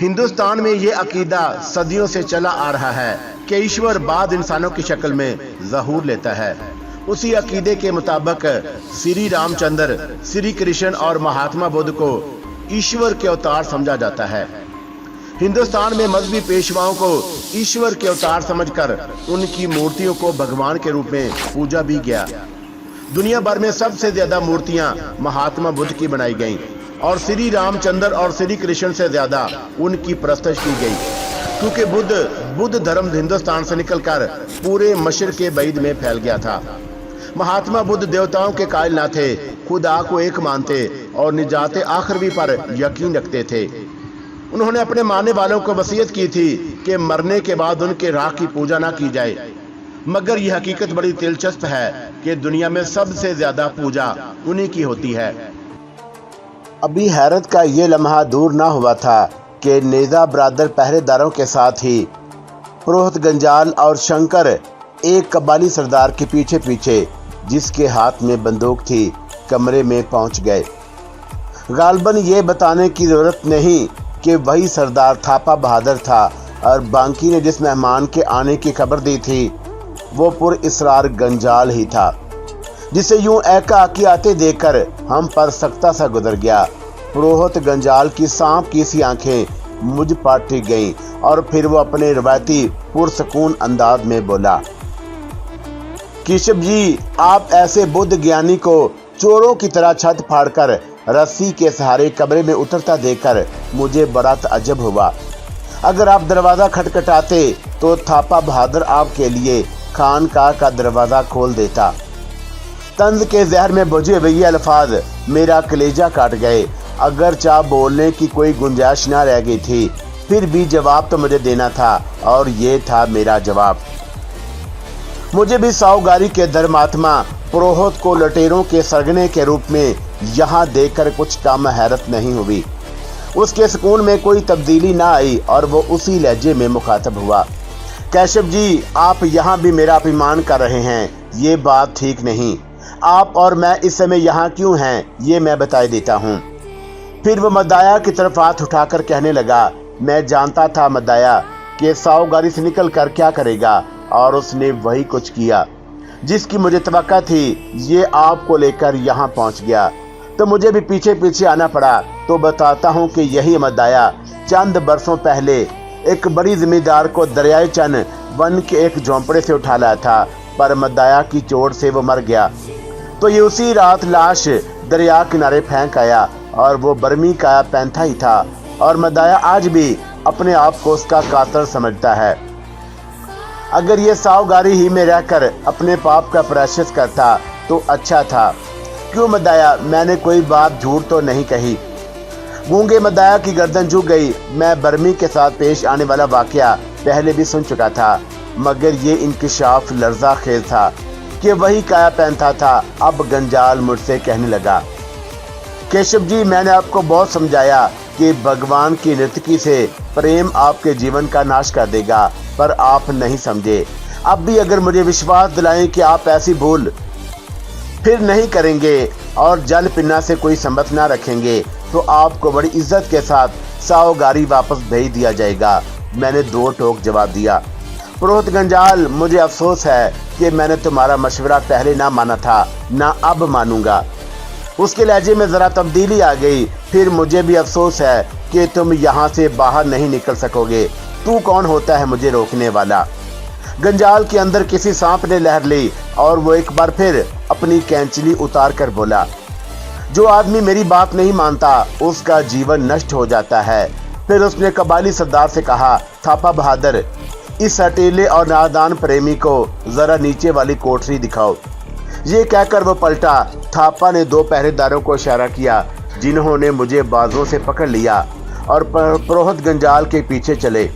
हिंदुस्तान में ये अकीदा सदियों से चला आ रहा है कि ईश्वर बाद इंसानों की शक्ल में ज़हूर लेता है। उसी अकीदे के मुताबिक श्री रामचंद्र, श्री कृष्ण और महात्मा बुद्ध को ईश्वर के अवतार समझा जाता है। हिंदुस्तान में मजहबी पेशवाओं को ईश्वर के अवतार समझकर उनकी मूर्तियों को भगवान के रूप में पूजा भी गया। दुनिया भर में सबसे ज्यादा मूर्तियां महात्मा बुद्ध की बनाई गईं और श्री रामचंद्र और श्री कृष्ण से ज्यादा उनकी प्रस्तुत की गई, क्योंकि बुद्ध धर्म हिंदुस्तान से निकलकर पूरे मशरिक़ बैद में फैल गया था। महात्मा बुद्ध देवताओं के कायल न थे, खुदा को एक मानते और निजात आखिरवी पर यकीन रखते थे। उन्होंने अपने मानने वालों को वसीयत की थी कि मरने के बाद उनके राख की पूजा ना की जाए, मगर यह हकीकत बड़ी दिलचस्प है कि दुनिया में सबसे ज्यादा पूजा उन्हीं की होती है। अभी हैरत का ये लम्हा दूर ना हुआ था कि नेजा बरादर पहरेदारों के साथ ही पुरोहित गंजाल और शंकर एक कबाली सरदार के पीछे पीछे, जिसके हाथ में बंदूक थी, कमरे में पहुंच गए। गालबन ये बताने की जरूरत नहीं कि वही सरदार थापा बहादुर था और बांकी ने जिस मेहमान के आने की खबर दी थी वो पुर इसरार गंजाल ही था, जिसे यूं एकाकी आते देखकर हम पर सख्ता सा गुजर गया। पुरोहित गंजाल की सांप की सी आंखें मुझ पर टिक गईं और फिर वो अपने रवायती पुरसकून अंदाज में बोला, केशव जी, आप ऐसे बुद्ध ज्ञानी को चोरों की तरह छत फाड़कर रस्सी के सहारे कमरे में उतरता देखकर मुझे बड़ा ताज्जुब हुआ। अगर आप दरवाजा खटखटाते तो थापा बहादुर आपके लिए खानकाह का दरवाजा खोल देता। तंज के जहर में बुझे हुए ये अल्फाज मेरा कलेजा काट गए। अगर चाह बोलने की कोई गुंजाइश ना रह गई थी, फिर भी जवाब तो मुझे देना था और ये था मेरा जवाब। मुझे भी साहूगारी के धर्मात्मा पुरोहित को लटेरों के सरगने के रूप में यहाँ देखकर कुछ कम हैरत नहीं हुई। उसके सुकून में कोई तब्दीली ना आई और वो उसी लहजे में मुखातब हुआ, केशव जी, आप यहाँ भी मेरा अपमान कर रहे हैं, ये बात ठीक नहीं। आप और मैं इस समय यहाँ क्यों हैं, ये मैं बता देता हूँ। फिर वो मदाया की तरफ हाथ उठाकर कहने लगा, मैं जानता था मदाया कि साहूगारी से निकल कर क्या करेगा, और उसने वही कुछ किया जिसकी मुझे तवक्का थी। ये आपको लेकर यहाँ पहुँच गया तो मुझे भी पीछे पीछे आना पड़ा। तो बताता हूँ कि यही मदाया चंद बरसों पहले एक बड़ी जिम्मेदार को दरियाए चन वन के एक झोंपड़े से उठा लाया था, पर मदाया की चोट से वो मर गया। तो ये उसी रात लाश दरिया किनारे फेंक आया और वो बर्मी का पैंथा ही था, और मदाया आज भी अपने आप को उसका कातिल समझता है। अगर ये साहूगारी ही में रहकर अपने पाप का प्रायश्चित करता तो अच्छा था। क्यों मदाया, मैंने कोई बात झूठ तो नहीं कही। गूंगे मदाया की गर्दन झुक गई। मैं बर्मी के साथ पेश आने वाला वाकया पहले भी सुन चुका था, मगर ये इंकिशाफ लर्जा खेल था कि वही काया पैंथा था। अब गंजाल मुझसे कहने लगा, केशव जी, मैंने आपको बहुत समझाया कि भगवान की नर्तकी से प्रेम आपके जीवन का नाश कर देगा, पर आप नहीं समझे। अब भी अगर मुझे विश्वास दिलाएं कि आप ऐसी भूल फिर नहीं करेंगे और जल पिन्ना से कोई संबंध ना रखेंगे, तो आपको बड़ी इज्जत के साथ साहूगारी वापस भेज दिया जाएगा। मैंने दो टोक जवाब दिया। पुरोहित गंजाल, मुझे अफसोस है कि मैंने तुम्हारा मशवरा पहले ना माना था, ना अब मानूंगा। उसके लहजे में जरा तब्दीली आ गई। फिर मुझे भी अफसोस है कि तुम यहाँ से बाहर नहीं निकल सकोगे। तू कौन होता है मुझे रोकने वाला? गंजाल के अंदर किसी सांप ने लहर ली और वो एक बार फिर अपनी कैंचली उतार कर बोला, जो आदमी मेरी बात नहीं मानता उसका जीवन नष्ट हो जाता है। फिर उसने कबाली सरदार से कहा, थापा बहादुर, इस हटेले और नादान प्रेमी को जरा नीचे वाली कोठरी दिखाओ। ये कहकर वो पलटा। थापा ने दो पहरेदारों को इशारा किया, जिन्होंने मुझे बाजों से पकड़ लिया और पुरोहित गंजाल के पीछे चले।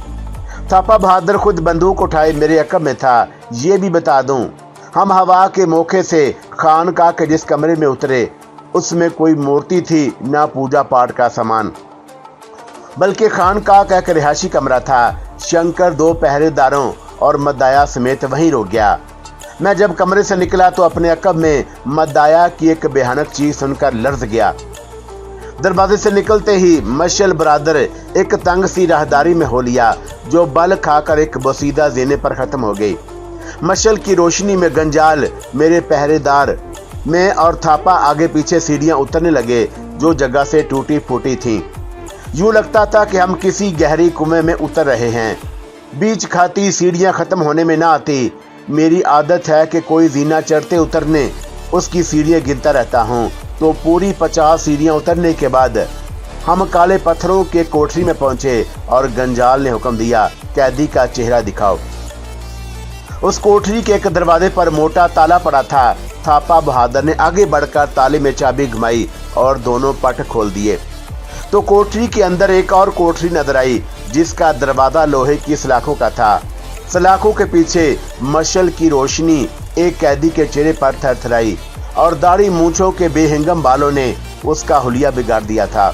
थापा बहादुर खुद बंदूक उठाए मेरे अकब में था। ये भी बता दूं, हम हवा के मौके से खानकाह के जिस कमरे में उतरे उसमें कोई मूर्ति थी, ना पूजा पाठ का सामान, बल्कि खानकाह का एक रिहायशी कमरा था। शंकर दो पहरेदारों और मदाया समेत वहीं रुक गया। मैं जब कमरे से निकला तो अपने अकब में मदाया की एक भयानक चीज सुनकर लर्ज गया। दरवाजे से निकलते ही मशल बरादर एक तंग सी राहदारी में हो लिया जो बल खाकर एक बसीदा जीने पर खत्म हो गई। मशल की रोशनी में गंजाल, मेरे पहरेदार, मैं और थापा आगे पीछे सीढ़ियां उतरने लगे जो जगह से टूटी फूटी थीं। यूं लगता था कि हम किसी गहरी कुएं में उतर रहे हैं। बीच खाती सीढ़ियां खत्म होने में ना आती। मेरी आदत है कि कोई जीना चढ़ते उतरने उसकी सीढ़ियां गिनता रहता हूँ, तो पूरी 50 सीढ़ियां उतरने के बाद हम काले पत्थरों के कोठरी में पहुंचे और गंजाल ने हुक्म दिया, कैदी का चेहरा दिखाओ। उस कोठरी के एक दरवाजे पर मोटा ताला पड़ा था। थापा बहादुर ने आगे बढ़कर ताले में चाबी घुमाई और दोनों पट खोल दिए तो कोठरी के अंदर एक और कोठरी नजर आई जिसका दरवाजा लोहे की सलाखों का था। सलाखों के पीछे मशल की रोशनी एक कैदी के चेहरे पर थरथराई और दाढ़ी मूंछों के बेहंगम बालों ने उसका हुलिया बिगाड़ दिया था।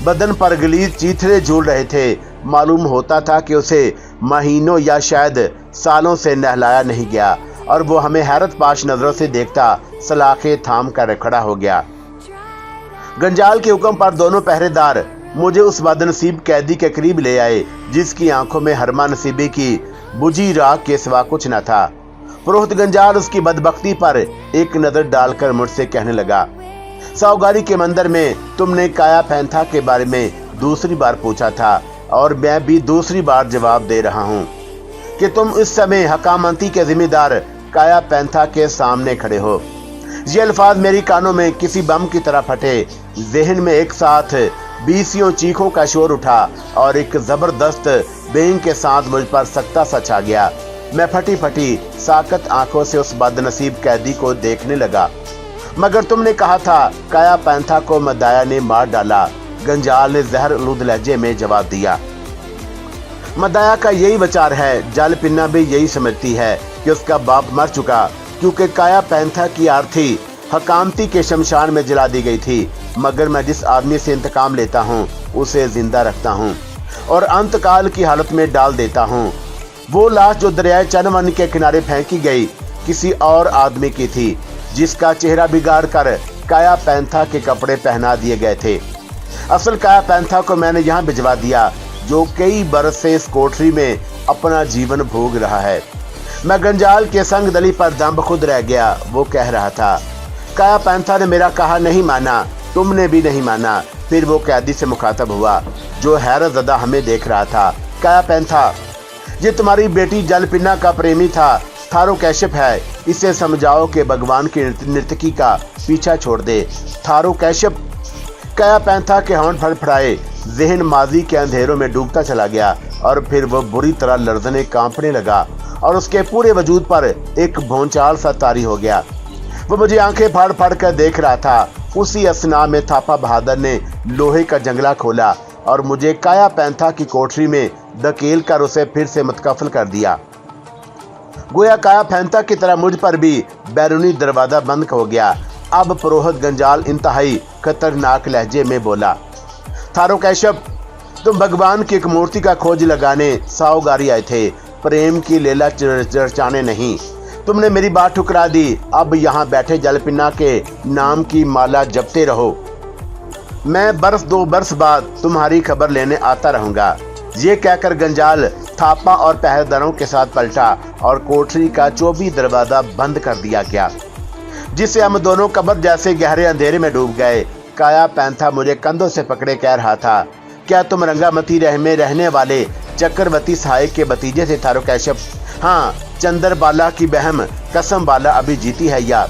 बदन पर गलीज चीथड़े झूल रहे थे। मालूम होता था कि उसे महीनों या शायद सालों से नहलाया नहीं गया और वो हमें हैरत पाश नजरों से देखता सलाखें थाम कर खड़ा हो गया। गंजाल के हुक्म पर दोनों पहरेदार मुझे उस बदनसीब कैदी के करीब ले आए जिसकी आंखों में हरमा नसीबी की बुझी राख के सिवा कुछ न था। पुरोहित गंजाल उसकी बदबख्ती पर एक नजर डालकर मुझसे कहने लगा, सावगारी के मंदिर में तुमने काया पैंथा के बारे में दूसरी बार पूछा था और मैं भी दूसरी बार जवाब दे रहा हूँ कि तुम इस समय हकामंती के जिम्मेदार काया पैंथा के सामने खड़े हो। ये अल्फाज मेरी कानों में किसी बम की तरह फटे। जहन में एक साथ 20 चीखों का शोर उठा और एक जबरदस्त बेंग के साथ मुझ पर सख्ता सा छा गया। मैं फटी फटी साकत आंखों से उस बदनसीब कैदी को देखने लगा। मगर तुमने कहा था काया पैंथा को मदाया ने मार डाला, गंजाल ने जहर आलूद लहजे में जवाब दिया। मदाया का यही विचार है। जल पिन्ना भी यही समझती है कि उसका बाप मर चुका क्योंकि काया पैंथा की आरती हकामती के शमशान में जला दी गई थी। मगर मैं जिस आदमी से इंतकाम लेता हूँ उसे जिंदा रखता हूँ और अंतकाल की हालत में डाल देता हूँ। वो लाश जो दरियाए चनवन के किनारे फेंकी गई किसी और आदमी की थी जिसका चेहरा बिगाड़ कर काया पैंथा के कपड़े पहना दिए गए थे। असल काया पैंथा को मैंने यहाँ भिजवा दिया जो कई बरस से इस कोठरी में अपना जीवन भोग रहा है। मैं गंजाल के संग दली पर दम खुद रह गया। वो कह रहा था, काया पैंथा ने मेरा कहा नहीं माना, तुमने भी नहीं माना। फिर वो कैदी से मुखातब हुआ जो हैरत ज़दा हमें देख रहा था। काया पैंथा, ये तुम्हारी बेटी जलपिन्ना का प्रेमी था, थारो कैशप है। इसे समझाओ कि भगवान की नर्तकी का पीछा छोड़ दे। थारो कैशप। काया पैंथा के होंठ फड़फड़ाए। जहन माजी के अंधेरों में डूबता चला गया और फिर वो बुरी तरह लर्जने कांपने लगा और उसके पूरे वजूद पर एक भौंचाल सा तारी हो गया। वो मुझे आंखें फाड़ फाड़ कर देख रहा था। उसी असना में थापा बहादुर ने लोहे का जंगला खोला और मुझे काया पैंथा की कोठरी में धकेल कर उसे फिर से मुतकफल कर दिया। गोया काया पैंथा की तरह मुझ पर भी बैरूनी दरवाजा बंद हो गया। अब पुरोहित गंजाल इंतहाई खतरनाक लहजे में बोला, थारो कैशप, तुम भगवान की एक मूर्ति का खोज लगाने सावगारी आए थे, प्रेम की लीला चर्चाने नहीं। तुमने मेरी बात ठुकरा दी। अब यहाँ बैठे जलपिन्ना के नाम की माला जपते रहो। मैं बरस 2 बरस बाद तुम्हारी खबर लेने आता रहूंगा। ये कहकर गंजाल थापा और पहरेदारों के साथ पलटा और कोठरी का 24 दरवाजा बंद कर दिया गया जिससे हम दोनों कब्र जैसे गहरे अंधेरे में डूब गए। काया पैंथा मुझे कंधों से पकड़े कह रहा था, क्या तुम रंगामती में रहने वाले चक्रवर्ती सहायक के भतीजे थे थारो कैशप? हाँ, चंद्रबाला की बहन कसम बाला अभी जीती है या?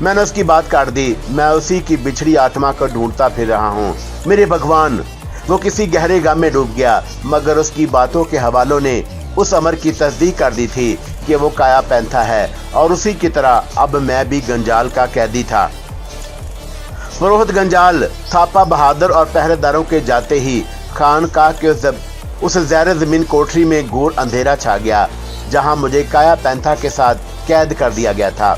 मैंने उसकी बात काट दी। मैं उसी की बिछड़ी आत्मा को ढूंढता फिर रहा हूँ। मेरे भगवान, वो किसी गहरे गम में डूब गया। मगर उसकी बातों के हवालों ने उस अमर की तस्दीक कर दी थी कि वो काया पैंथा है और उसी की तरह अब मैं भी गंजाल का कैदी था। पुरोहित गंजाल थापा बहादुर और पहरेदारों के जाते ही खानकाह के उस ज़ैर ज़मीन कोठरी में घोर अंधेरा छा गया जहां मुझे काया पैंथा के साथ कैद कर दिया गया था।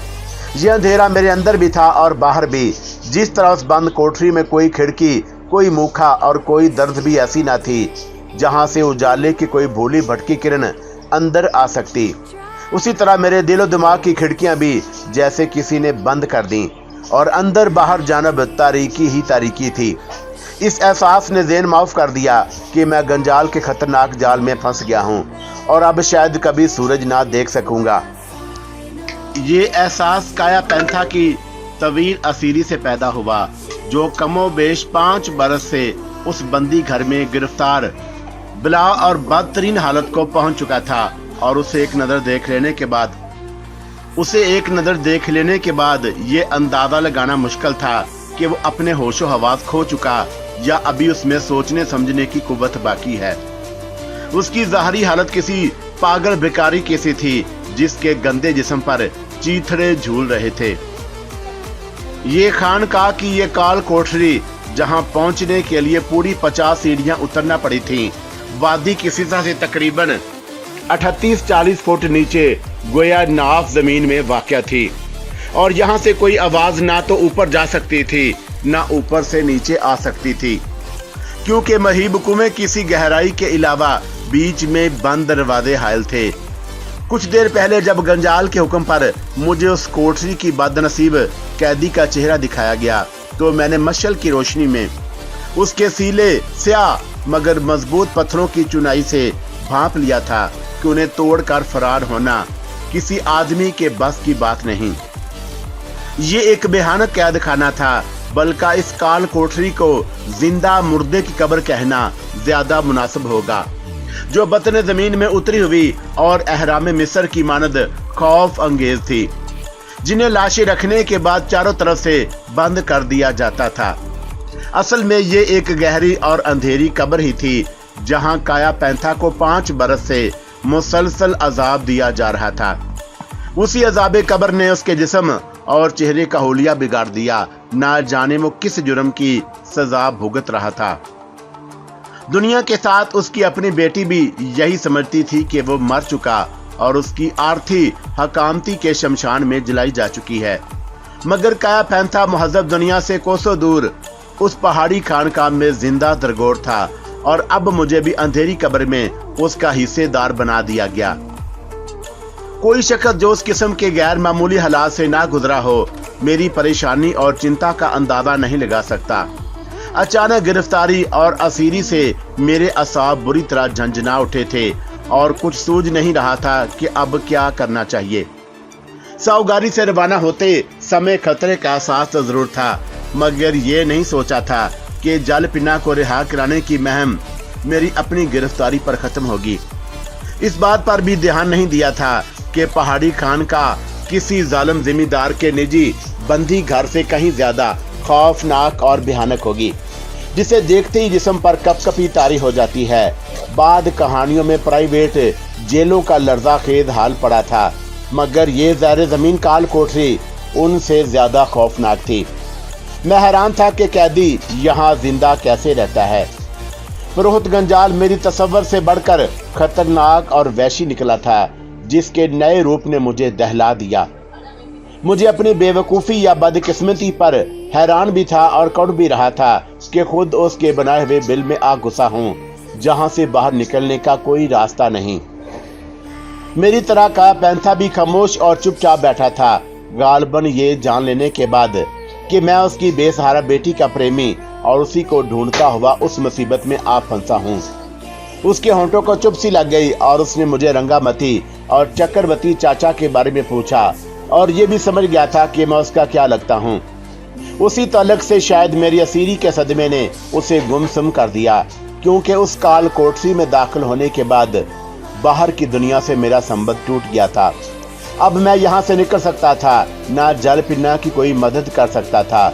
यह अंधेरा मेरे अंदर भी था और बाहर भी। जिस तरह उस बंद कोठरी में कोई खिड़की, कोई मुखा और कोई दर्द भी ऐसी ना थी जहां से उजाले की कोई भूली भटकी किरण अंदर आ सकती, उसी तरह मेरे दिलो दिमाग की खिड़कियां भी जैसे किसी ने बंद कर दी और अंदर बाहर जानब तारीकी ही तारीकी थी। इस एहसास ने ज़हन माफ कर दिया कि मैं गंजाल के खतरनाक जाल में फंस गया हूँ और अब शायद कभी सूरज ना देख सकूंगा। ये एहसास काया पैंथा की तवील असीरी से पैदा हुआ, जो कमोबेश 5 बरस से उस बंदी घर में गिरफ्तार बला और बदतरीन हालत को पहुंच चुका था। और उसे एक नज़र देख लेने के बाद ये अंदाजा लगाना मुश्किल था कि वो अपने होशो हवास खो चुका या अभी उसमें सोचने समझने की कुव्वत बाकी है। उसकी ज़ाहरी हालत किसी पागल भिखारी की सी थी जिसके गंदे जिस्म पर चीथड़े झूल रहे थे। ये खानकाह की ये काल कोठरी जहां पहुंचने के लिए पूरी 50 सीढ़ियां उतरना पड़ी थीं, वादी की सतह से तकरीबन 38-40 फुट नीचे गोया नाफ जमीन में वाक़या थी और यहाँ से कोई आवाज ना तो ऊपर जा सकती थी ना ऊपर से नीचे आ सकती थी, क्योंकि महीब कुएं किसी गहराई के अलावा बीच में बंद दरवाजे हायल थे। कुछ देर पहले जब गंजाल के हुक्म पर मुझे उस कोठरी की बदनसीब कैदी का चेहरा दिखाया गया तो मैंने मशल की रोशनी में उसके सीले स्याह मगर मजबूत पत्थरों की चुनाई से भांप लिया था कि उन्हें तोड़कर फरार होना किसी आदमी के बस की बात नहीं। ये एक बेहानक कैद खाना था, बल्कि इस काल कोठरी को जिंदा मुर्दे की कब्र कहना ज्यादा मुनासिब होगा, जो बतन जमीन में उतरी हुई और अहराम मिस्र की मानद खौफ अंगेज थी, जिन्हें लाशें रखने के बाद चारों तरफ से बंद कर दिया जाता था। असल में ये एक गहरी और अंधेरी कब्र ही थी जहां काया पैंथा को 5 बरस से मुसलसल अजाब दिया जा रहा था। उसी अजाब कब्र ने उसके जिस्म और चेहरे का हुलिया बिगाड़ दिया। ना जाने वो किस जुर्म की सजा भुगत रहा था। दुनिया के साथ उसकी अपनी बेटी भी यही समझती थी कि वो मर चुका और उसकी आर्थी हकामती के शमशान में जलाई जा चुकी है, मगर काया पैंथा मुहज़्ज़ब दुनिया से कोसों दूर उस पहाड़ी खानकाह में जिंदा दरगोर था और अब मुझे भी अंधेरी कब्र में उसका हिस्सेदार बना दिया गया। कोई शख्स जो उस किस्म के गैर मामूली हालात से ना गुजरा हो, मेरी परेशानी और चिंता का अंदाजा नहीं लगा सकता। अचानक गिरफ्तारी और असीरी से मेरे असाब बुरी तरह झंझना उठे थे और कुछ सूझ नहीं रहा था कि अब क्या करना चाहिए। सावगारी से रवाना होते समय खतरे का एहसास तो जरूर था, मगर ये नहीं सोचा था कि जलपिना को रिहा कराने की मुहिम मेरी अपनी गिरफ्तारी पर खत्म होगी। इस बात पर भी ध्यान नहीं दिया था कि पहाड़ी खानकाह किसी जालिम जिम्मेदार के निजी बंदी घर से कहीं ज्यादा खौफनाक और भयानक होगी, जिसे देखते ही जिस्म पर कपकपी तारी हो जाती है। बाद कहानियों में प्राइवेट जेलों का लर्ज़ाखेज हाल पड़ा था, मगर ये ज़ैर ज़मीन काल कोठरी उनसे ज्यादा खौफनाक थी। मैं हैरान था कि कैदी यहाँ जिंदा कैसे रहता है। पुरोहित गंजाल मेरी तसव्वुर से बढ़कर खतरनाक और वहशी निकला था, जिसके नए रूप ने मुझे दहला दिया। मुझे अपनी बेवकूफ़ी या बदकिस्मती पर हैरान भी था और कड़ भी रहा था कि खुद उसके बनाए हुए बिल में आ घुसा हूँ, जहाँ से बाहर निकलने का कोई रास्ता नहीं। मेरी तरह का पैंथा भी खामोश और चुपचाप बैठा था, गालबन ये जान लेने के बाद कि मैं उसकी बेसहारा बेटी का प्रेमी और उसी को ढूंढता हुआ उस मुसीबत में आ फंसा हूँ। उसके होंठों को चुप सी लग गई और उसने मुझे रंगामती और चक्रवर्ती चाचा के बारे में पूछा और ये भी समझ गया था कि मैं उसका क्या लगता हूँ। उसी ताल्लुक से शायद मेरी असीरी के सदमे ने उसे गुमसुम कर दिया, क्योंकि उस काल कोठरी में दाखिल होने के बाद बाहर की दुनिया से मेरा संबंध टूट गया था। अब मैं यहाँ से निकल सकता था, ना जल पिन्ना की कोई मदद कर सकता था,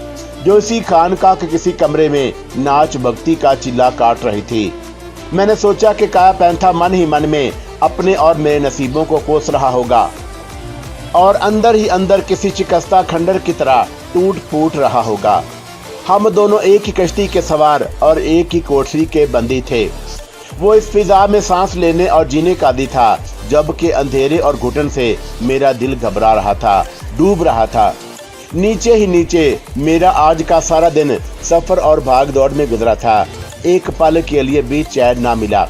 जो इसी खानकाह के किसी कमरे में नाच भक्ति का चिल्ला काट रही थी। मैंने सोचा कि काया पैंथा मन ही मन में अपने और मेरे नसीबों को कोस रहा होगा और अंदर ही अंदर किसी शिकस्ता खंडर की तरह टूट फूट रहा होगा। हम दोनों एक ही कश्ती के सवार और एक ही कोठरी के बंदी थे। वो इस फिजा में सांस लेने और जीने का आदी था, जबकि अंधेरे और घुटन से मेरा दिल घबरा रहा था, डूब रहा था। नीचे ही नीचे मेरा आज का सारा दिन सफर और भाग दौड़ में गुजरा था। एक पल के लिए भी चैन ना मिला।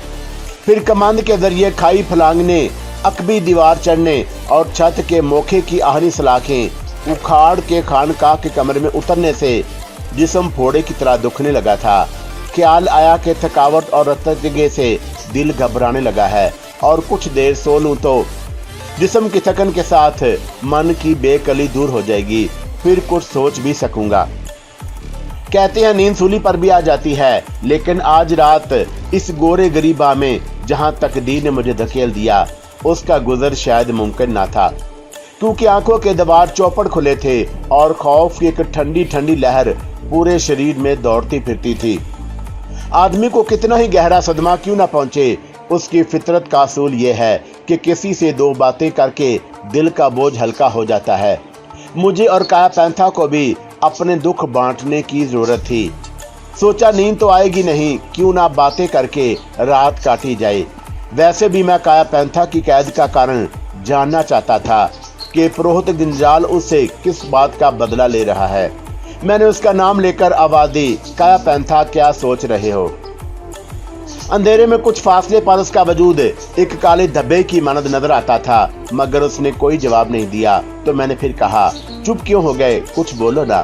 फिर कमांड के जरिए खाई फलांगने, अकबी दीवार चढ़ने और छत के मोखे की आहनी सलाखें उखाड़ के खानकाह के कमरे में उतरने से जिस्म फोड़े की तरह दुखने लगा था। ख्याल आया कि थकावट और रतगे से दिल घबराने लगा है और कुछ देर सो लूं तो जिस्म की थकन के साथ मन की बेकली दूर हो जाएगी, फिर कुछ सोच भी सकूंगा। कहते हैं नींद सूली पर भी आ जाती है, लेकिन आज रात इस गोरे गरीबा में जहां तकदीर ने मुझे धकेल दिया उसका गुजर शायद मुमकिन ना था, क्योंकि आंखों के दीवार चौपड़ खुले थे और खौफ की एक ठंडी ठंडी लहर पूरे शरीर में दौड़ती फिरती थी। आदमी को कितना ही गहरा सदमा क्यों ना पहुंचे, उसकी फितरत का असूल यह है कि किसी से दो बातें करके दिल का बोझ हल्का हो जाता है। मुझे और काया पैंथा को भी अपने दुख बांटने की जरूरत थी। सोचा नींद तो आएगी नहीं, क्यों ना बातें करके रात काटी जाए। वैसे भी मैं काया पैंथा की कैद का कारण जानना चाहता था कि पुरोहित गुंजाल उससे किस बात का बदला ले रहा है। मैंने उसका नाम लेकर आवाज दी, काया पैंथा क्या सोच रहे हो? अंधेरे में कुछ फासले पर उसका वजूद एक काले धब्बे की मानद नजर आता था, मगर उसने कोई जवाब नहीं दिया। तो मैंने फिर कहा, चुप क्यों हो गए, कुछ बोलो ना।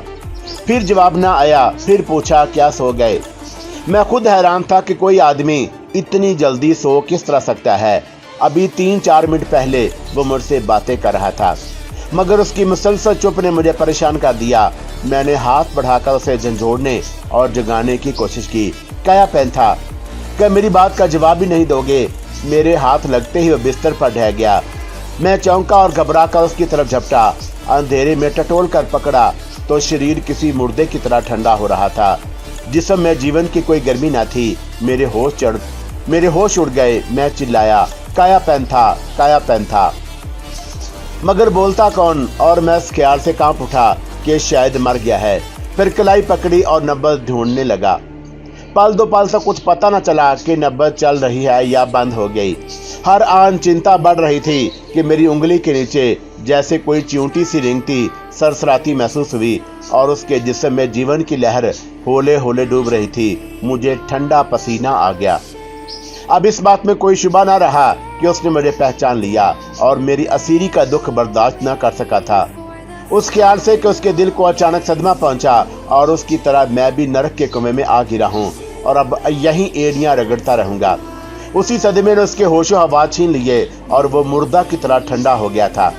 फिर जवाब ना आया। फिर पूछा, क्या सो गए? मैं खुद हैरान था कि कोई आदमी इतनी जल्दी सो किस तरह सकता है। अभी 3-4 मिनट पहले वो मुझसे बातें कर रहा था, मगर उसकी मुसलसल चुप ने मुझे परेशान कर दिया। मैंने हाथ बढ़ाकर उसे झंझोड़ने और जगाने की कोशिश की। काया पैंथा, क्या मेरी बात का जवाब भी नहीं दोगे? मेरे हाथ लगते ही वो बिस्तर पर ढह गया। मैं चौंका और घबरा कर उसकी तरफ झपटा। अंधेरे में टटोल कर पकड़ा तो शरीर किसी मुर्दे की तरह ठंडा हो रहा था। जिस्म में जीवन की कोई गर्मी न थी। मेरे होश उड़ गए। मैं चिल्लाया, काया पैंथा, काया पैंथा, मगर बोलता कौन? और मैं इस ख्याल से कांप उठा कि शायद मर गया है। फिर कलाई पकड़ी और नब्बत ढूंढने लगा। पल दो पल तक कुछ पता न चला कि नब्बत चल रही है या बंद हो गई। हर आन चिंता बढ़ रही थी कि मेरी उंगली के नीचे जैसे कोई चिंटी सी रेंगती सरसराती महसूस हुई और उसके जिस्म में जीवन की लहर होले होले डूब रही थी। मुझे ठंडा पसीना आ गया। अब इस बात में कोई शुबा ना रहा कि उसने मुझे पहचान लिया और मेरी असीरी का दुख बर्दाश्त न कर सका था। उस ख्याल से कि उसके दिल को अचानक सदमा पहुंचा और उसकी तरह मैं भी नरक के कुएं में आ गिरा हूं और अब यहीं एड़ियां रगड़ता रहूंगा। उसी सदमे ने उसके होशो हवा छीन लिए और वो मुर्दा की तरह ठंडा हो गया था।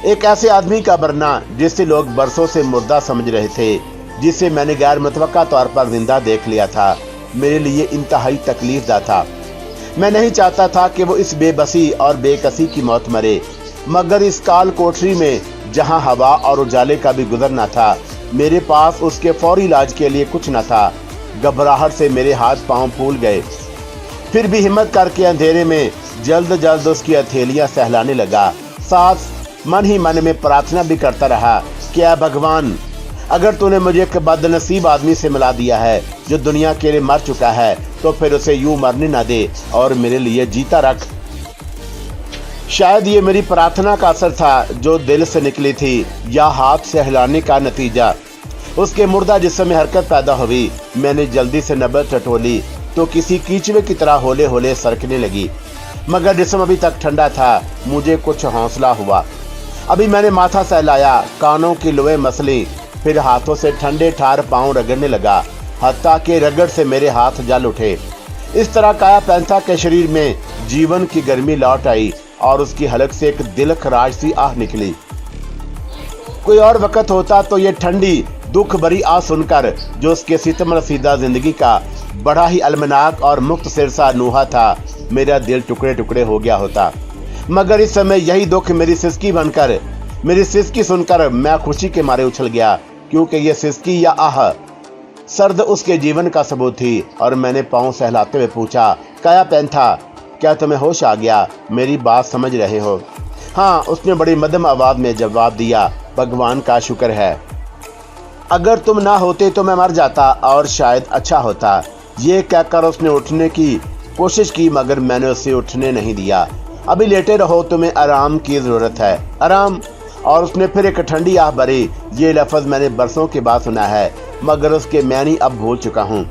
एक ऐसे आदमी का मरना जिसे लोग बरसों से मुर्दा समझ रहे थे, जिसे मैंने गैर मुतवक्का तौर पर जिंदा देख लिया था, मेरे लिए इंतहाई तकलीफदा था। मैं नहीं चाहता था कि वो इस बेबसी और बेकसी की मौत मरे, मगर इस काल कोठरी में जहां हवा और उजाले का भी गुजर न था, मेरे पास उसके फौरी इलाज के लिए कुछ न था। घबराहट से मेरे हाथ पांव फूल गए। फिर भी हिम्मत करके अंधेरे में जल्द जल्द उसकी हथेलियां सहलाने लगा। साथ मन ही मन में प्रार्थना भी करता रहा, क्या भगवान, अगर तूने मुझे एक बदनसीब आदमी से मिला दिया है जो दुनिया के लिए मर चुका है, तो फिर उसे यूं मरने न दे और मेरे लिए जीता रख। शायद ये मेरी प्रार्थना का असर था जो दिल से निकली थी, या हाथ से हिलाने का नतीजा। उसके मुर्दा जिस्म में हरकत पैदा हुई। मैंने जल्दी से नब्बत टटोली तो किसी कीचवे की तरह होले होले सरकने लगी, मगर जिस्म अभी तक ठंडा था। मुझे कुछ हौसला हुआ। अभी मैंने माथा सहलाया, कानों की लोए मसली, फिर हाथों से ठंडे ठार पांव रगड़ने लगा, हत्ता के रगड़ से मेरे हाथ जल उठे। इस तरह काया पैंथा के शरीर में जीवन की गर्मी लौट आई और उसकी हलक से एक दिल खराज सी आह निकली। कोई और वक्त होता तो ये ठंडी दुख भरी आह सुनकर, जो उसके सितम रसीदा जिंदगी का बड़ा ही अलमनाक और मुक्त सिरसा नूहा था, मेरा दिल टुकड़े टुकड़े हो गया होता। मगर इस समय यही दुख मेरी सिसकी सुनकर मैं खुशी के मारे उछल गया, क्योंकि ये सिसकी या आह सर्द उसके जीवन का सबूत थी। और मैंने पांव सहलाते हुए पूछा, काया पैंथा, क्या तुम्हें होश आ गया? मेरी बात समझ रहे हो? हाँ, उसने बड़ी मध्यम आवाज में जवाब दिया, भगवान का शुक्र है। अगर तुम ना होते तो मैं मर जाता और शायद अच्छा होता। ये कहकर उसने उठने की कोशिश की, मगर मैंने उसे उठने नहीं दिया। अभी लेटे रहो, तुम्हें आराम की जरूरत है, आराम। और उसने फिर एक ठंडी आह भरी। ये लफ्ज मैंने बरसों के बाद सुना है, मगर उसके मैनी अब भूल चुका हूँ।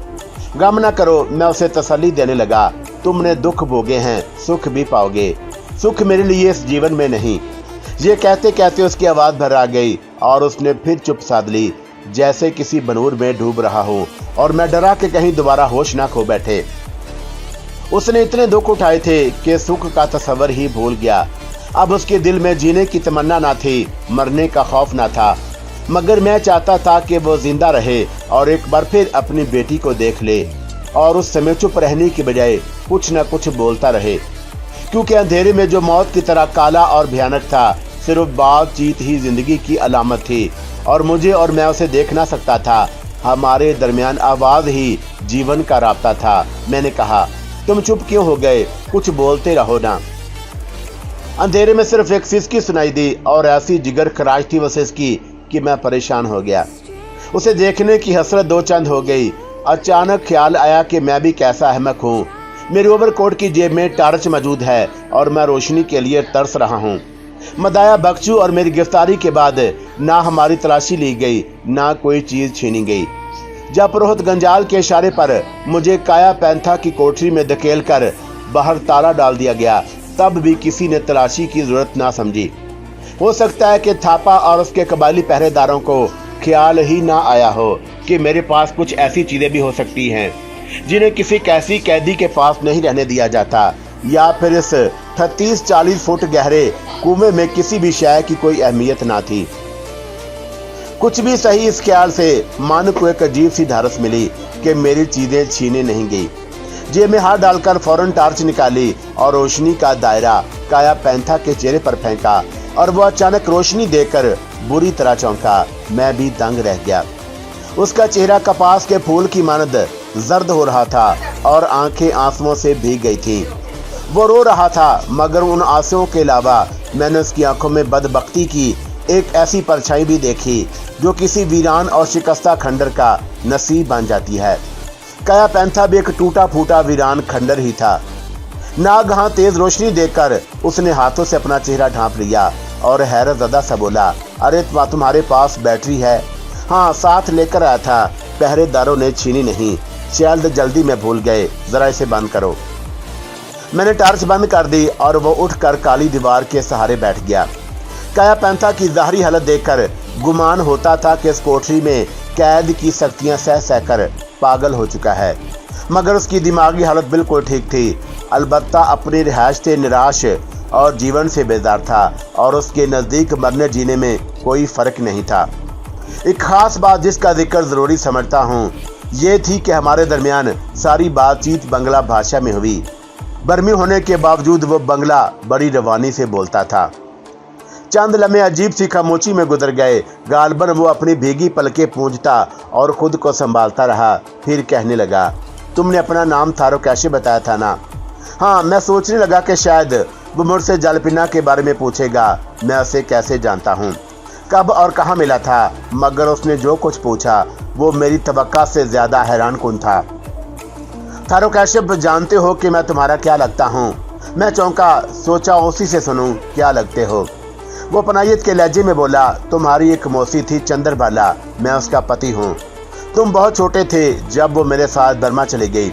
गम न करो, मैं उसे तसल्ली देने लगा, तुमने दुख भोगे हैं, सुख भी पाओगे। सुख मेरे लिए इस जीवन में नहीं। ये कहते कहते उसकी आवाज भर आ गई और उसने फिर चुप साध ली। जैसे किसी बनूर में डूब रहा हो और मैं डरा कि कहीं दोबारा होश ना खो बैठे। उसने इतने दुख उठाए थे कि सुख का तस्वर ही भूल गया। अब उसके दिल में जीने की तमन्ना ना थी, मरने का खौफ ना था, मगर मैं चाहता था कि वो जिंदा रहे और एक बार फिर अपनी बेटी को देख ले और उस समय चुप रहने की बजाय कुछ न कुछ बोलता रहे, क्योंकि अंधेरे में जो मौत की तरह काला और भयानक था, सिर्फ बातचीत ही जिंदगी की अलामत थी और मुझे और मैं उसे देख ना सकता था। हमारे दरमियान आवाज ही जीवन का रास्ता था। मैंने कहा, तुम चुप क्यों हो गए, कुछ बोलते रहो ना। अंधेरे में सिर्फ एक सिसकी सुनाई दी और ऐसी जिगर खराश थी वह सिसकी कि मैं परेशान हो गया। उसे देखने की हसरत दो चंद हो गई। अचानक ख्याल आया कि मैं भी कैसा अहमक हूँ। मेरी ओवरकोट की जेब में टार्च मौजूद है और मैं रोशनी के लिए तरस रहा हूँ। मदाया बख्शू और मेरी गिरफ्तारी के बाद ना हमारी तलाशी ली गई, ना कोई चीज छीनी गई। जब पुरोहित गंजाल के इशारे पर मुझे काया पैंथा की कोठरी में धकेल कर बाहर ताला डाल दिया गया, तब भी किसी ने तलाशी की जरूरत ना समझी। हो सकता है कि थापा और उसके कबायली पहरेदारों को ख्याल ही ना आया हो कि मेरे पास कुछ ऐसी चीजें भी हो सकती हैं जिन्हें किसी कैसी कैदी के पास नहीं रहने दिया जाता, या फिर इस 38-40 फुट गहरे कुएं में किसी भी शय की कोई अहमियत ना थी। कुछ भी सही, इस ख्याल से मन को एक अजीब सी धारस मिली कि मेरी चीजें छीने नहीं गई। जेब में हाथ डालकर फौरन टार्च निकाली और रोशनी का दायरा काया पैंथा के चेहरे पर फेंका और वह अचानक रोशनी देखकर बुरी तरह चौंका। मैं भी दंग रह गया। उसका चेहरा कपास के फूल की मानद जर्द हो रहा था और आंखें आंसुओं से भीग गई थी। वो रो रहा था, मगर उन आंसुओं के अलावा मैंने उसकी आंखों में बदबख्ती की एक ऐसी परछाई भी देखी जो किसी वीरान और शिकस्ता खंडर का नसीब बन जाती है। काया पैंथा भी एक टूटा फूटा वीरान खंडर ही था। नागहां तेज रोशनी देखकर उसने हाथों से अपना चेहरा ढांप लिया और हैरत ज़दा सा बोला, अरे तुम्हारे पास बैटरी है? हाँ, साथ लेकर आया था, पहरेदारों ने छीनी नहीं, शायद जल्दी में भूल गए, जरा इसे बंद करो। मैंने टार्च बंद कर दी और वो उठकर काली दीवार के सहारे बैठ गया। काया पैंथा की ज़ाहरी हालत देखकर गुमान होता था कि इस कोठरी में कैद की सख्तियां सह सह कर पागल हो चुका है, मगर उसकी दिमागी हालत बिल्कुल ठीक थी। अलबत्ता अपनी रिहाइश से निराश और जीवन से बेजार था और उसके नज़दीक मरने जीने में कोई फर्क नहीं था। एक खास बात जिसका जिक्र ज़रूरी समझता हूँ, ये थी कि हमारे दरमियान सारी बातचीत बंगला भाषा में हुई। बर्मी होने के बावजूद वो बंगला बड़ी रवानी से बोलता था। चंद लम्हे अजीब सी खामोशी में गुजर गए। गालबन वो अपनी भीगी पलकें पूंझता और खुद को संभालता रहा। फिर कहने लगा, तुमने अपना नाम थारो कैसे बताया था ना? हाँ, मैं सोचने लगा कि शायद वो मुझसे जलपिना के बारे में पूछेगा। मैं उसे कैसे जानता हूँ, कब और कहाँ मिला था, मगर उसने जो कुछ पूछा वो मेरी तवक्का से ज्यादा हैरान कुन था। थारो कैशप, जानते हो कि मैं तुम्हारा क्या लगता हूँ? मैं चौंका, सोचा उसी से सुनूं क्या लगते हो। वो पनाहियत के लहजे में बोला, तुम्हारी एक मौसी थी चंद्रबाला, मैं उसका पति हूँ। तुम बहुत छोटे थे जब वो मेरे साथ बर्मा चली गई,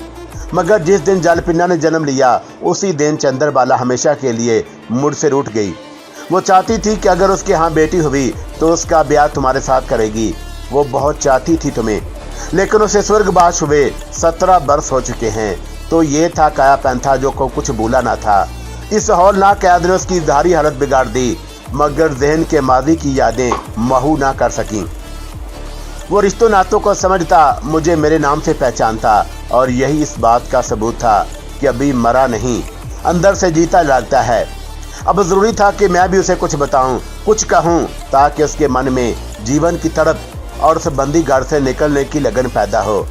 मगर जिस दिन जलपिन्ना ने जन्म लिया उसी दिन चंद्रबाला हमेशा के लिए मुझसे रूठ गई। वो चाहती थी कि अगर उसके यहाँ बेटी हुई तो उसका ब्याह तुम्हारे साथ करेगी। वो बहुत चाहती थी तुम्हें, लेकिन उसे स्वर्गवास हुए 17 बरस हो चुके हैं। तो ये था काया पैंथा जो को कुछ भूला ना था। इस हौलनाक कैद ने उसकी ज़ाहरी हालत बिगाड़ दी, मगर जहन के माजी की यादें महू ना कर सकी। वो रिश्तों नातों को समझता, मुझे मेरे नाम से पहचानता, और यही इस बात का सबूत था कि अभी मरा नहीं, अंदर से जीता लगता है। अब जरूरी था कि मैं भी उसे कुछ बताऊं, कुछ कहूं, ताकि उसके मन में जीवन की तड़प और उस बंदी घर से निकलने की लगन पैदा हो।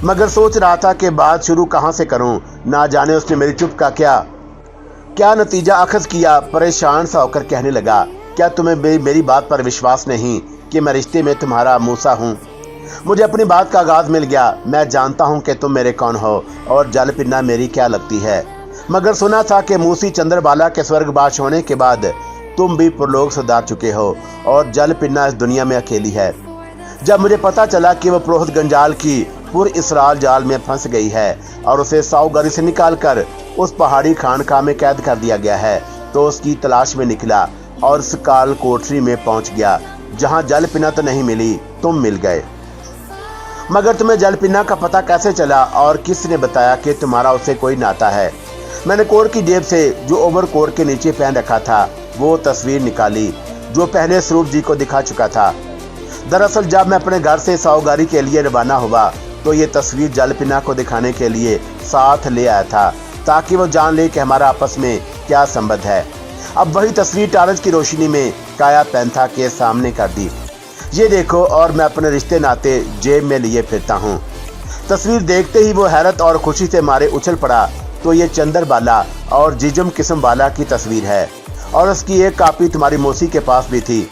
मगर सोच रहा था कि बात शुरू कहां से करूं। ना जाने उसने मेरी चुप का क्या नतीजा अखज़ किया। परेशान सा होकर कहने लगा, क्या तुम्हें मेरी बात पर विश्वास नहीं कि मैं रिश्ते में तुम्हारा मूसा हूँ? मुझे अपनी बात का आगाज मिल गया। मैं जानता हूँ कि तुम मेरे कौन हो और जलपिन्ना मेरी क्या लगती है, मगर सुना था कि मूसी चंद्रबाला के स्वर्गवास होने के बाद तुम भी परलोक सुधार चुके हो और जलपिन्ना इस दुनिया में अकेली है। जब मुझे पता चला कि वह पुरोहित गंजाल की पुर इसरार जाल में फंस गई है और उसे साउगरी से निकालकर उस पहाड़ी खानका में कैद कर दिया गया है, तो उसकी तलाश में निकला और उस काल कोठरी में पहुंच गया। जहां जलपिना तो नहीं मिली तुम मिल गए। मगर तुम्हें जलपिन्ना का पता कैसे चला और किसने बताया कि तुम्हारा उससे कोई नाता है? मैंने कोट की जेब से जो ओवरकोट के नीचे पहन रखा था वो तस्वीर निकाली जो पहले स्वरूप जी को दिखा चुका था। दरअसल जब मैं अपने घर से साहूगारी के लिए रवाना हुआ तो ये तस्वीर जलपिन्ना को दिखाने के लिए साथ ले आया था ताकि वो जान ले कि हमारा आपस में क्या संबंध है। अब वही तस्वीर टारच की रोशनी में काया पैंथा के सामने कर दी। ये देखो, और मैं अपने रिश्ते नाते जेब में लिए फिरता हूँ। तस्वीर देखते ही वो हैरत और खुशी से मारे उछल पड़ा। तो ये चंद्रबाला और जिजम किस्म वाला की तस्वीर है और उसकी एक कॉपी तुम्हारी मौसी के पास भी थी।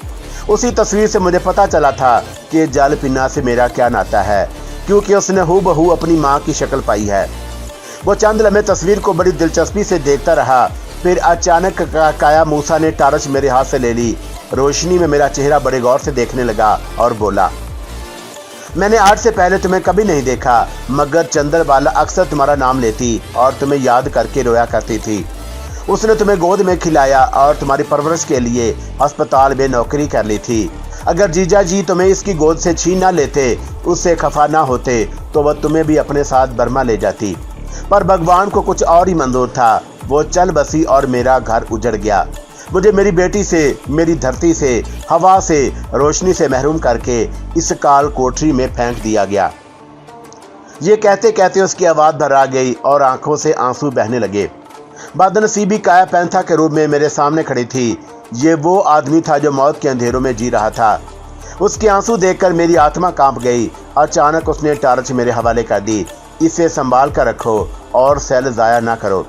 उसी तस्वीर से मुझे पता चला था कि जलपिन्ना से मेरा क्या नाता है, क्योंकि उसने हूबहू अपनी माँ की शक्ल पाई है। वो चंद लम्हे तस्वीर को बड़ी दिलचस्पी से देखता रहा। फिर अचानक काया मूसा ने टारच मेरे हाथ से ले ली। रोशनी में मेरा चेहरा बड़े गौर से देखने लगा और बोला, मैंने आज से पहले तुम्हें कभी नहीं देखा, मगर चंद्रबाला अक्सर तुम्हारा नाम लेती और तुम्हें याद करके रोया करती थी। उसने तुम्हें गोद में खिलाया और तुम्हारी परवरिश के लिए अस्पताल में नौकरी कर ली थी। अगर जीजा जी तुम्हें इसकी गोद से छीन ना लेते, उससे खफा ना होते, तो वह तुम्हें भी अपने साथ बर्मा ले जाती। पर भगवान को कुछ और ही मंजूर था। वो चल बसी और मेरा घर उजड़ गया। मुझे मेरी बेटी से, मेरी धरती से, हवा से, रोशनी से महरूम करके इस काल कोठरी में फेंक दिया गया। ये कहते कहते उसकी आवाज़ भरा गई और आंखों से आंसू बहने लगे। बदनसीबी काया पैंथा के रूप में मेरे सामने खड़ी थी। ये वो आदमी था जो मौत के अंधेरों में जी रहा था। उसके आंसू देखकर मेरी आत्मा कांप गई। अचानक उसने टार्च मेरे हवाले कर दी। इसे संभाल कर रखो और सेल ज़ाया ना करो।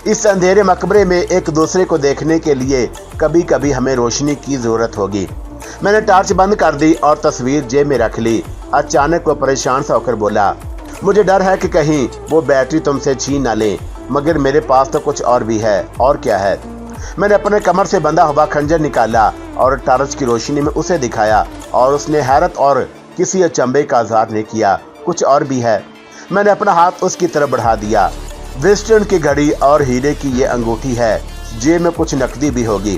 इस अंधेरे मकबरे में एक दूसरे को देखने के लिए कभी कभी हमें रोशनी की ज़रूरत होगी। मैंने टार्च बंद कर दी और तस्वीर जेब में रख ली। अचानक वो परेशान सा होकर बोला, मुझे डर है कि कहीं वो बैटरी तुमसे छीन ना ले, मगर मेरे पास तो कुछ और भी है। और क्या है? मैंने अपने कमर से बंधा हुआ खंजर निकाला और टार्च की रोशनी में उसे दिखाया और उसने हैरत और किसी अचंभे का इज़हार नहीं किया। कुछ और भी है। मैंने अपना हाथ उसकी तरफ बढ़ा दिया। वेस्टर्न की घड़ी और हीरे की ये अंगूठी है। जेब में कुछ नकदी भी होगी।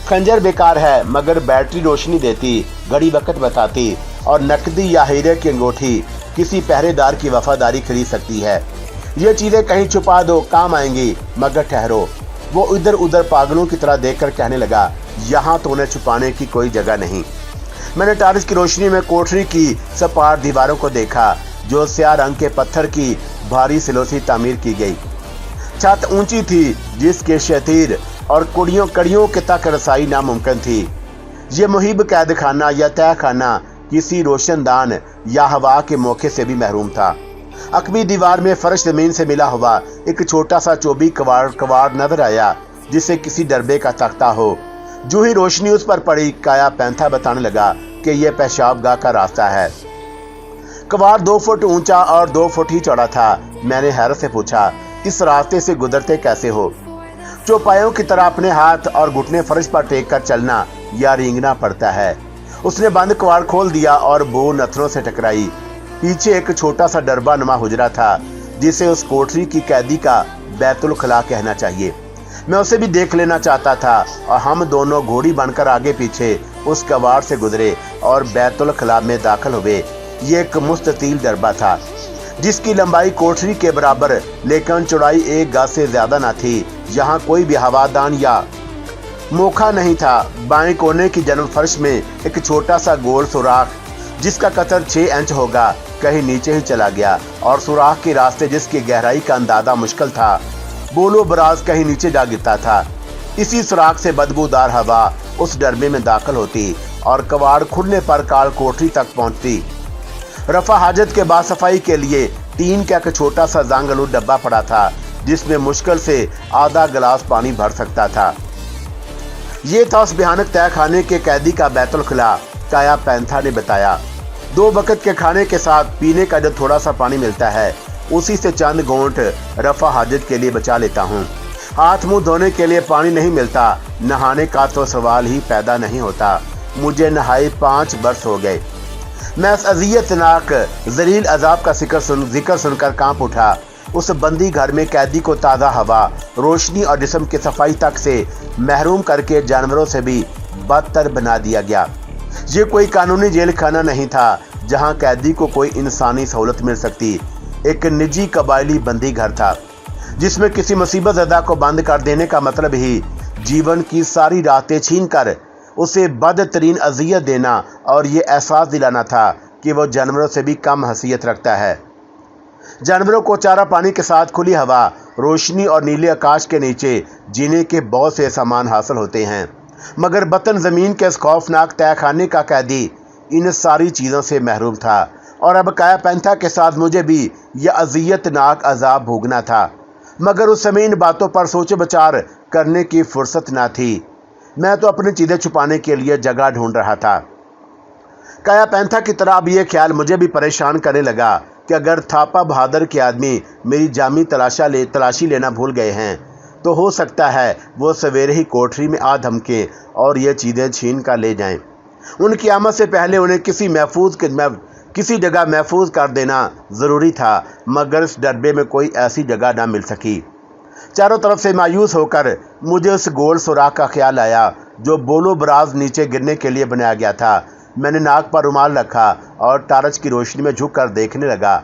खंजर बेकार है, मगर बैटरी रोशनी देती, घड़ी वक्त बताती, और नकदी या हीरे की अंगूठी किसी पहरेदार की वफादारी खरीद सकती है। ये चीजें कहीं छुपा दो, काम आएंगी। मगर ठहरो। वो इधर उधर पागलों की तरह देखकर कहने लगा, यहाँ तो उन्हें छुपाने की कोई जगह नहीं। मैंने टार्च की रोशनी में कोठरी की सपाट दीवारों को देखा जो स्याह रंग के पत्थर की भारी सिलोसी तामीर की गई। छत ऊंची थी जिसके शतीर और कड़ियों के तक रसाई नामुमकिन थी। ये मुहिब कैद खाना या तय खाना किसी रोशनदान या हवा के मौके से भी महरूम था। अकबी दीवार में फर्श जमीन से मिला हुआ एक छोटा सा चौबी कवाड़ नजर आया जिसे किसी डरबे का तख्ता हो। जो ही रोशनी उस पर पड़ी, काया पैंथा बताने लगा कि यह पेशाबगाह का रास्ता है। कवाड़ 2 फुट ऊंचा और 2 फुट ही चौड़ा था। मैंने हैरत से पूछा, इस रास्ते से गुजरते कैसे हो? चौपायों की तरह अपने हाथ और घुटने फर्श पर टेक कर चलना या रेंगना पड़ता है। उसने बंद कवाड़ खोल दिया और बो नथनों से टकराई। पीछे एक छोटा सा डरबा नुमा हुजरा था जिसे उस कोठरी की कैदी का बैतुल खला कहना चाहिए। मैं उसे भी देख लेना चाहता था और हम दोनों घोड़ी बनकर आगे पीछे उस कवाड़ से गुजरे और बैतुल खला में दाखिल हुए। ये एक मुस्ततील डरबा था जिसकी लंबाई कोठरी के बराबर लेकिन चौड़ाई 1 गज से ज्यादा न थी। यहाँ कोई भी हवादान या मोखा नहीं था। बाएं कोने की जन्म फर्श में एक छोटा सा गोल सुराख जिसका कतर 6 इंच होगा कहीं नीचे ही चला गया और सुराख के रास्ते जिसकी गहराई का अंदाजा मुश्किल था, बोलो बराज कहीं नीचे जा गिरता था। इसी सुराख से बदबूदार हवा उस डरबे में दाखिल होती और कवाड़ खुलने पर काल कोठरी तक पहुंचती। रफा हाजत के बाद सफाई के लिए टीन का एक छोटा सा जांगलू डब्बा पड़ा था जिसमें मुश्किल से आधा गिलास पानी भर सकता था। ये था उस भयानक तय खाने के कैदी का बैतुल खला, काया पैंथा ने बताया। 2 वक्त के खाने के साथ पीने का जो थोड़ा सा पानी मिलता है उसी से चंद घूंट रफा हाजत के लिए बचा लेता हूँ। हाथ मुंह धोने के लिए पानी नहीं मिलता, नहाने का तो सवाल ही पैदा नहीं होता। मुझे नहाए 5 बरस हो गए। मैं इस अज़ियतनाक ज़लील अजाब का जिक्र सुनकर कांप उठा। उस बंदी घर में कैदी को ताज़ा हवा, रोशनी और जिस्म की सफाई तक से महरूम करके जानवरों से भी बदतर बना दिया गया। ये कोई कानूनी जेल खाना नहीं था जहां कैदी को कोई इंसानी सहूलत मिल सकती। एक निजी कबायली बंदी घर था जिसमें किसी मुसीबत ज़दा को बंद कर देने का मतलब ही जीवन की सारी रातें छीन कर उसे बदतरीन अजियत देना और ये एहसास दिलाना था कि वो जानवरों से भी कम हैसियत रखता है। जानवरों को चारा पानी के साथ खुली हवा, रोशनी और नीले आकाश के नीचे जीने के बहुत से सामान हासिल होते हैं, मगर बतन ज़मीन के इस खौफनाक तहखाने का कैदी इन सारी चीज़ों से महरूम था। और अब काया पैंथा के साथ मुझे भी यह अजियतनाक अजाब भोगना था, मगर उस समय इन बातों पर सोच विचार करने की फुर्सत ना थी। मैं तो अपनी चीज़ें छुपाने के लिए जगह ढूंढ रहा था। काया पैंथा की तरह अब यह ख्याल मुझे भी परेशान करने लगा कि अगर थापा बहादुर के आदमी मेरी जामी तलाशी लेना भूल गए हैं तो हो सकता है वो सवेरे ही कोठरी में आ धमकें और ये चीज़ें छीन कर ले जाएं। उनकी आमद से पहले उन्हें किसी जगह महफूज कर देना ज़रूरी था, मगर इस डब्बे में कोई ऐसी जगह ना मिल सकी। चारों तरफ से मायूस होकर मुझे उस गोल सुराख का ख्याल आया जो बोलो बराज नीचे गिरने के लिए बनाया गया था। मैंने नाक पर रुमाल रखा और टार्च की रोशनी में झुककर देखने लगा।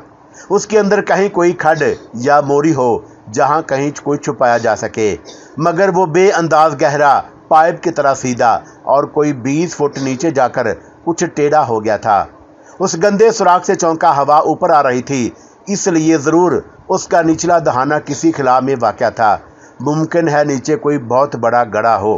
उसके अंदर कहीं कोई खड या मोरी हो जहां कहीं कोई छुपाया जा सके, मगर वो बेअंदाज गहरा, पाइप की तरह सीधा और कोई 20 फुट नीचे जाकर कुछ टेढ़ा हो गया था। उस गंदे सुराख से चौंका हवा ऊपर आ रही थी, इसलिए ज़रूर उसका निचला दहाना किसी खिला में वाक़या था। मुमकिन है नीचे कोई बहुत बड़ा गड्ढा हो।